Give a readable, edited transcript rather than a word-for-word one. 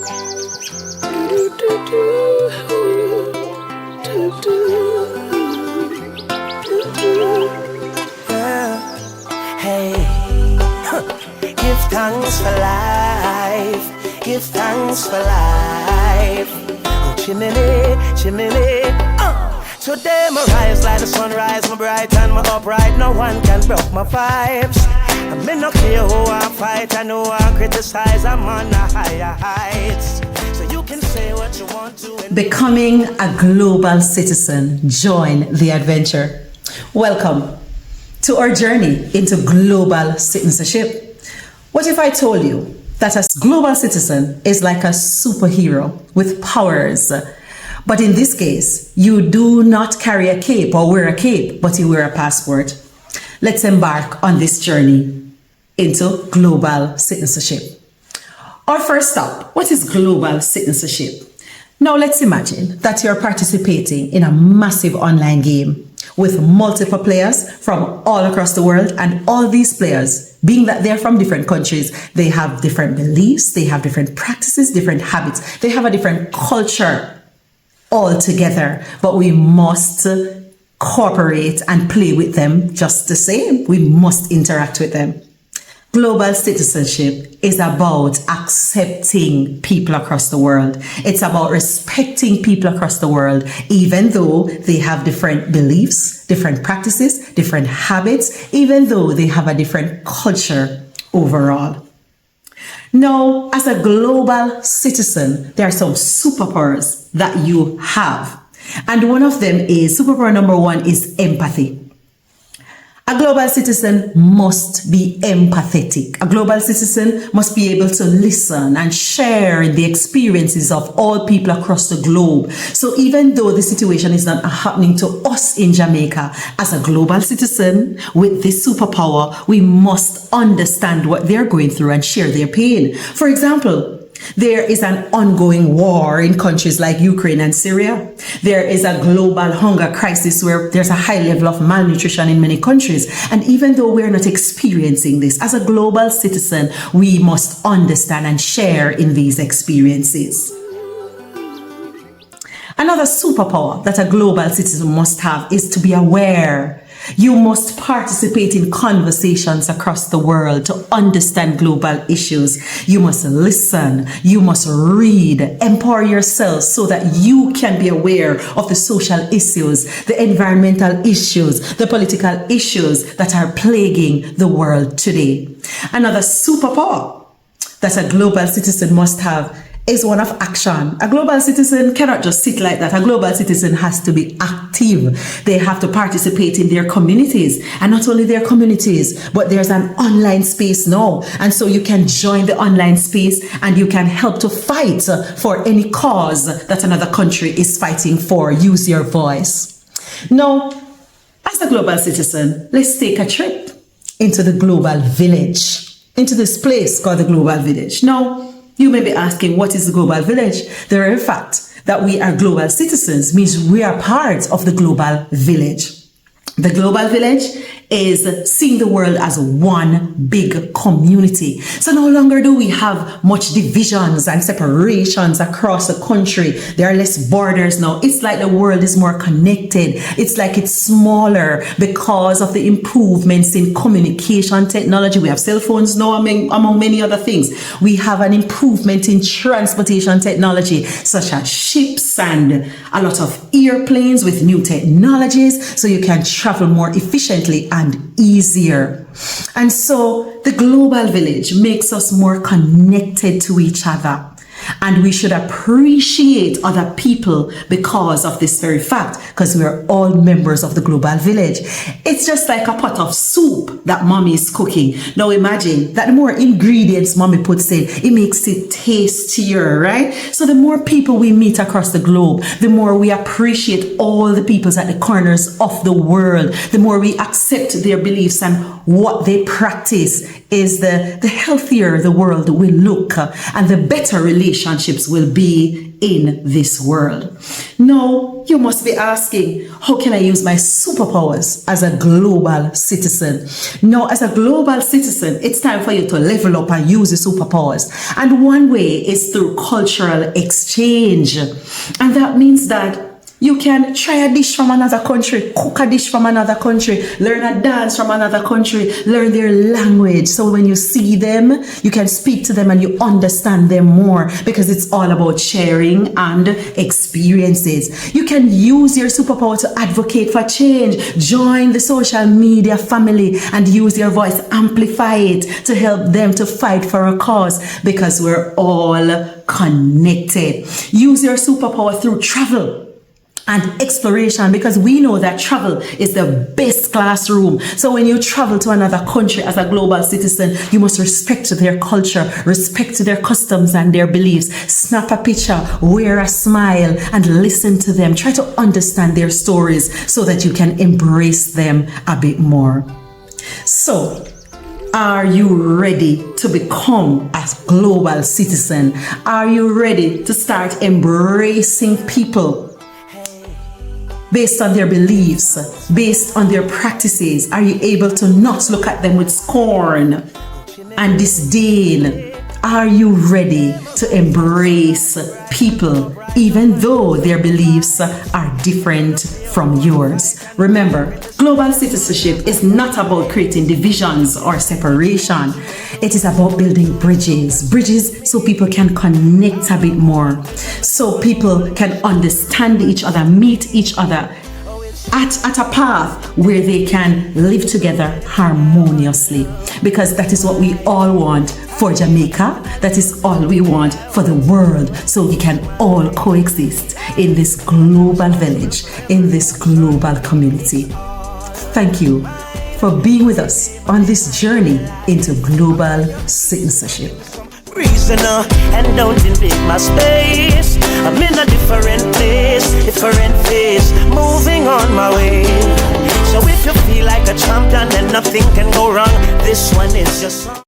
Hey, give thanks for life. Give thanks for life. Oh, chimney, chimney. Today my rise like the sunrise, my bright and my upright. No one can broke my vibes. I may not care who I fight, I know I criticize. I'm on the higher heights. So you can say what you want to. Becoming a global citizen. Join the adventure. Welcome to our journey into global citizenship. What if I told you that a global citizen is like a superhero with powers? But in this case, you do not carry a cape or wear a cape, but you wear a passport. Let's embark on this journey into global citizenship. Our first stop, what is global citizenship? Now let's imagine that you're participating in a massive online game with multiple players from all across the world, and all these players, being that they're from different countries, they have different beliefs, they have different practices, different habits, they have a different culture all together, but we must cooperate and play with them just the same. We must interact with them. Global citizenship is about accepting people across the world. It's about respecting people across the world, even though they have different beliefs, different practices, different habits, even though they have a different culture overall. Now, as a global citizen, there are some superpowers that you have. And one of them is, superpower number one is empathy. A global citizen must be empathetic. A global citizen must be able to listen and share the experiences of all people across the globe. So even though the situation is not happening to us in Jamaica, as a global citizen with this superpower, we must understand what they're going through and share their pain. For example, there is an ongoing war in countries like Ukraine and Syria. There is a global hunger crisis where there's a high level of malnutrition in many countries. And even though we're not experiencing this, as a global citizen, we must understand and share in these experiences. Another superpower that a global citizen must have is to be aware. You must participate in conversations across the world to understand global issues. You must listen. You must read. Empower yourself so that you can be aware of the social issues, the environmental issues, the political issues that are plaguing the world today. Another superpower that a global citizen must have is one of action. A global citizen cannot just sit like that. A global citizen has to be active. They have to participate in their communities, and not only their communities, but there's an online space now. And so you can join the online space and you can help to fight for any cause that another country is fighting for. Use your voice. Now, as a global citizen, let's take a trip into the global village, into this place called the global village. Now, you may be asking, what is the global village? The very fact that we are global citizens means we are part of the global village. The global village is seeing the world as one big community. So no longer do we have much divisions and separations across the country. There are less borders now. It's like the world is more connected. It's like it's smaller because of the improvements in communication technology. We have cell phones now, among many other things. We have an improvement in transportation technology, such as ships and a lot of airplanes with new technologies, so you can travel more efficiently and easier. And so the global village makes us more connected to each other. And we should appreciate other people because of this very fact, because we are all members of the global village. It's just like a pot of soup that mommy is cooking. Now imagine that the more ingredients mommy puts in, it makes it tastier, right? So the more people we meet across the globe, the more we appreciate all the peoples at the corners of the world, the more we accept their beliefs and what they practice, is the healthier the world will look and the better relationships will be in this world. Now, you must be asking, how can I use my superpowers as a global citizen? Now, as a global citizen, it's time for you to level up and use your superpowers. And one way is through cultural exchange. And that means that you can try a dish from another country, cook a dish from another country, learn a dance from another country, learn their language. So when you see them, you can speak to them and you understand them more, because it's all about sharing and experiences. You can use your superpower to advocate for change. Join the social media family and use your voice, amplify it to help them to fight for a cause, because we're all connected. Use your superpower through travel and exploration, because we know that travel is the best classroom. So when you travel to another country as a global citizen, you must respect their culture, respect their customs and their beliefs. Snap a picture, wear a smile, and listen to them. Try to understand their stories so that you can embrace them a bit more. So, are you ready to become a global citizen? Are you ready to start embracing people based on their beliefs, based on their practices? Are you able to not look at them with scorn and disdain? Are you ready to embrace people even though their beliefs are different from yours? Remember, global citizenship is not about creating divisions or separation. It is about building bridges so people can connect a bit more, so people can understand each other, meet each other at a path where they can live together harmoniously, because that is what we all want for Jamaica. That is all we want for the world, so we can all coexist in this global village, in this global community. Thank you for being with us on this journey into global citizenship. Reasoner, and don't invade my space. I'm in a different place, different phase, moving on my way. So if you feel like a champion, then nothing can go wrong. This one is your song.